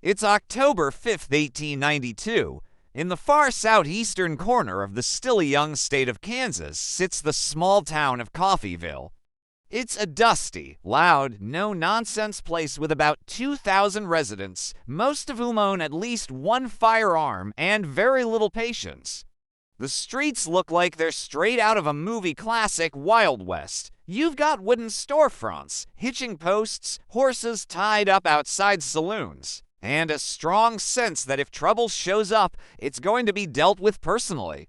It's October 5th, 1892. In the far southeastern corner of the still young state of Kansas sits the small town of Coffeyville. It's a dusty, loud, no-nonsense place with about 2,000 residents, most of whom own at least one firearm and very little patience. The streets look like they're straight out of a movie classic, Wild West. You've got wooden storefronts, hitching posts, horses tied up outside saloons, and a strong sense that if trouble shows up, it's going to be dealt with personally.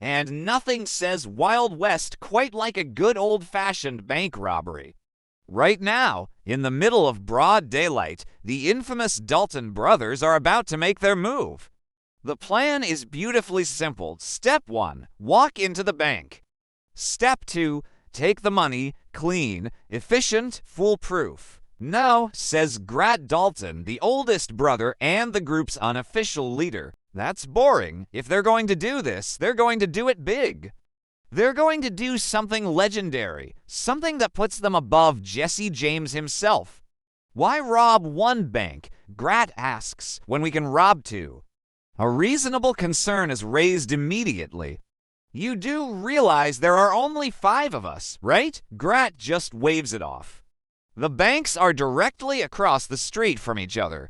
And nothing says Wild West quite like a good old-fashioned bank robbery. Right now, in the middle of broad daylight, the infamous Dalton Brothers are about to make their move. The plan is beautifully simple. Step 1, walk into the bank. Step 2, take the money, clean, efficient, foolproof. No, says Grat Dalton, the oldest brother and the group's unofficial leader. That's boring. If they're going to do this, they're going to do it big. They're going to do something legendary, something that puts them above Jesse James himself. Why rob one bank, Grat asks, when we can rob two? A reasonable concern is raised immediately. You do realize there are only 5 of us, right? Grat just waves it off. The banks are directly across the street from each other.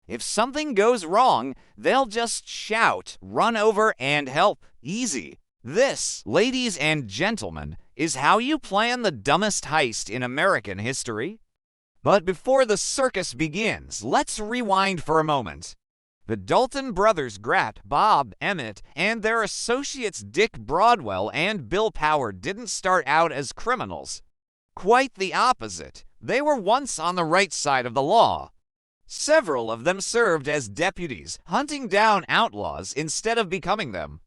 If something goes wrong, they'll just shout, run over, and help. Easy. This, ladies and gentlemen, is how you plan the dumbest heist in American history. But before the circus begins, let's rewind for a moment. The Dalton brothers Grat, Bob, Emmett, and their associates Dick Broadwell and Bill Power didn't start out as criminals. Quite the opposite. They were once on the right side of the law. Several of them served as deputies, hunting down outlaws instead of becoming them.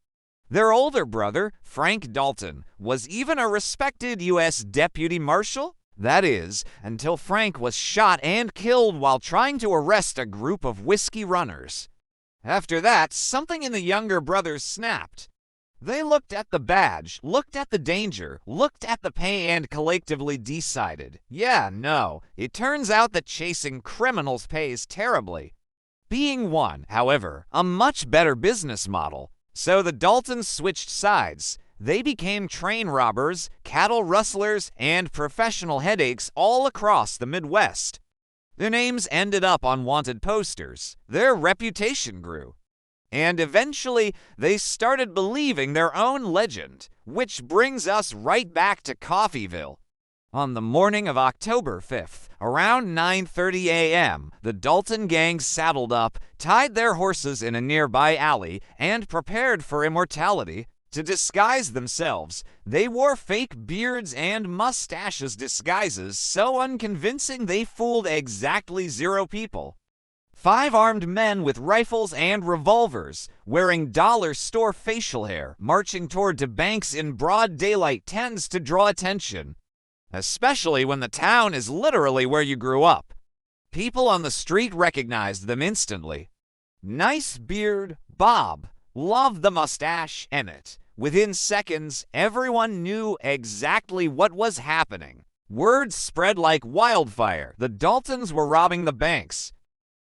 Their older brother, Frank Dalton, was even a respected U.S. deputy marshal. That is, until Frank was shot and killed while trying to arrest a group of whiskey runners. After that, something in the younger brothers snapped. They looked at the badge, looked at the danger, looked at the pay, and collectively decided, yeah, no, it turns out that chasing criminals pays terribly. Being one, however, a much better business model. So the Daltons switched sides. They became train robbers, cattle rustlers, and professional headaches all across the Midwest. Their names ended up on wanted posters. Their reputation grew. And eventually, they started believing their own legend, which brings us right back to Coffeyville. On the morning of October 5th, around 9:30 a.m., the Dalton gang saddled up, tied their horses in a nearby alley, and prepared for immortality. To disguise themselves, they wore fake beards and mustaches, disguises so unconvincing they fooled exactly 0 people. 5 armed men with rifles and revolvers, wearing dollar store facial hair, marching toward to banks in broad daylight tends to draw attention, especially when the town is literally where you grew up. People on the street recognized them instantly. Nice beard, Bob. Love the mustache, Emmett. Within seconds, everyone knew exactly what was happening. Word spread like wildfire. The Daltons were robbing the banks.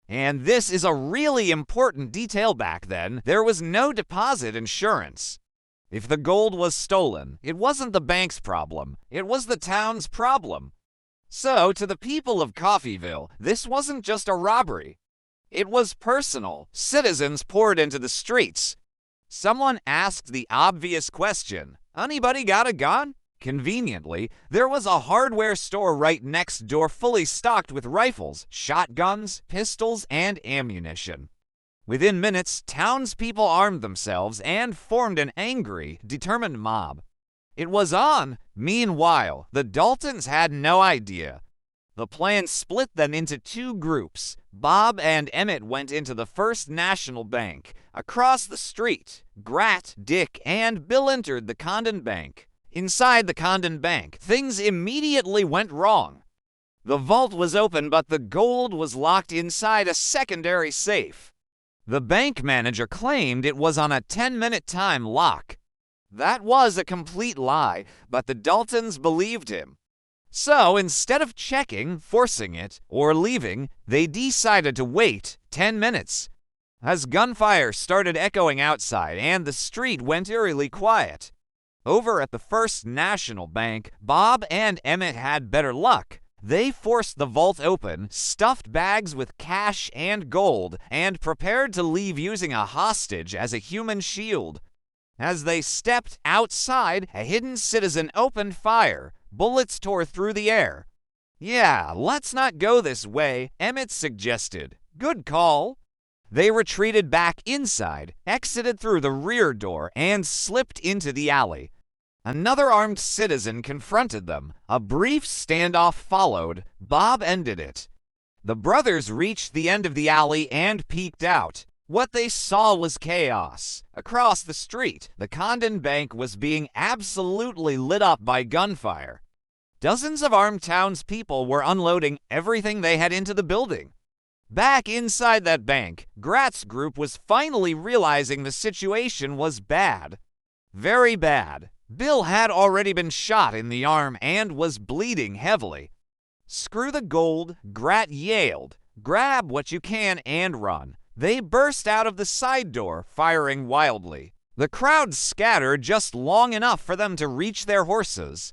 And this is a really important detail back then. There was no deposit insurance. If the gold was stolen, it wasn't the bank's problem. It was the town's problem. So, to the people of Coffeyville, this wasn't just a robbery. It was personal. Citizens poured into the streets. Someone asked the obvious question, anybody got a gun? Conveniently, there was a hardware store right next door fully stocked with rifles, shotguns, pistols, and ammunition. Within minutes, townspeople armed themselves and formed an angry, determined mob. It was on. Meanwhile, the Daltons had no idea. The plan split them into 2 groups. Bob and Emmett went into the First National Bank. Across the street, Grat, Dick, and Bill entered the Condon Bank. Inside the Condon Bank, things immediately went wrong. The vault was open, but the gold was locked inside a secondary safe. The bank manager claimed it was on a 10-minute time lock. That was a complete lie, but the Daltons believed him. So instead of checking, forcing it, or leaving, they decided to wait, 10 minutes. As gunfire started echoing outside and the street went eerily quiet. Over at the First National Bank, Bob and Emmett had better luck. They forced the vault open, stuffed bags with cash and gold, and prepared to leave using a hostage as a human shield. As they stepped outside, a hidden citizen opened fire. Bullets tore through the air. "Yeah, let's not go this way," Emmett suggested. "Good call." They retreated back inside, exited through the rear door, and slipped into the alley. Another armed citizen confronted them. A brief standoff followed. Bob ended it. The brothers reached the end of the alley and peeked out. What they saw was chaos. Across the street, the Condon Bank was being absolutely lit up by gunfire. Dozens of armed townspeople were unloading everything they had into the building. Back inside that bank, Grat's group was finally realizing the situation was bad. Very bad. Bill had already been shot in the arm and was bleeding heavily. "Screw the gold," Grat yelled. "Grab what you can and run." They burst out of the side door, firing wildly. The crowd scattered just long enough for them to reach their horses.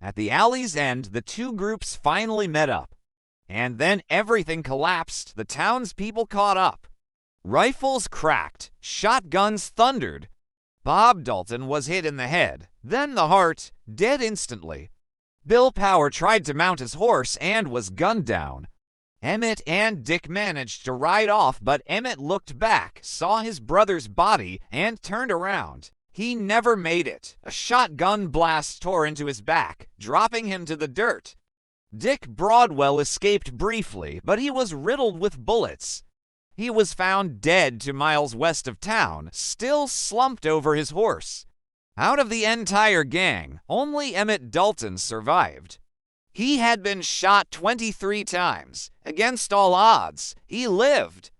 At the alley's end, the two groups finally met up. And then everything collapsed. The townspeople caught up. Rifles cracked. Shotguns thundered. Bob Dalton was hit in the head, then the heart, dead instantly. Bill Power tried to mount his horse and was gunned down. Emmett and Dick managed to ride off, but Emmett looked back, saw his brother's body, and turned around. He never made it. A shotgun blast tore into his back, dropping him to the dirt. Dick Broadwell escaped briefly, but he was riddled with bullets. He was found dead 2 miles west of town, still slumped over his horse. Out of the entire gang, only Emmett Dalton survived. He had been shot 23 times. Against all odds, he lived.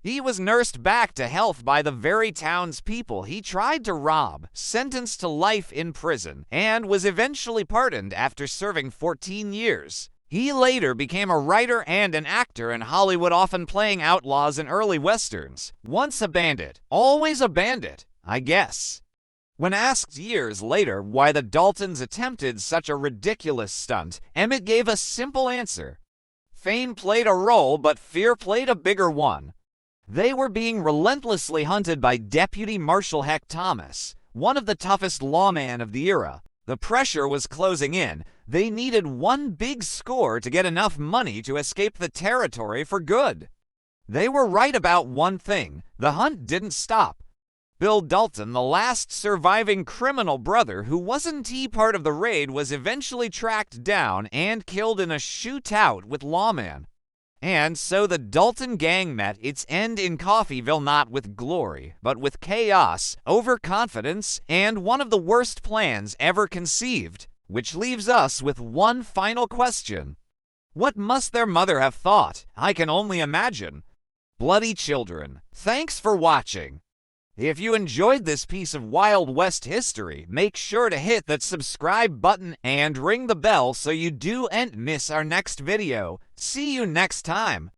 He was nursed back to health by the very townspeople he tried to rob, sentenced to life in prison, and was eventually pardoned after serving 14 years. He later became a writer and an actor in Hollywood, often playing outlaws in early westerns. Once a bandit, always a bandit, I guess. When asked years later why the Daltons attempted such a ridiculous stunt, Emmett gave a simple answer. Fame played a role, but fear played a bigger one. They were being relentlessly hunted by Deputy Marshal Heck Thomas, one of the toughest lawmen of the era. The pressure was closing in. They needed one big score to get enough money to escape the territory for good. They were right about one thing. The hunt didn't stop. Bill Dalton, the last surviving criminal brother who wasn't part of the raid, was eventually tracked down and killed in a shootout with lawmen. And so the Dalton gang met its end in Coffeyville, not with glory, but with chaos, overconfidence, and one of the worst plans ever conceived. Which leaves us with one final question. What must their mother have thought? I can only imagine. Bloody children, thanks for watching. If you enjoyed this piece of Wild West history, make sure to hit that subscribe button and ring the bell so you don't miss our next video. See you next time.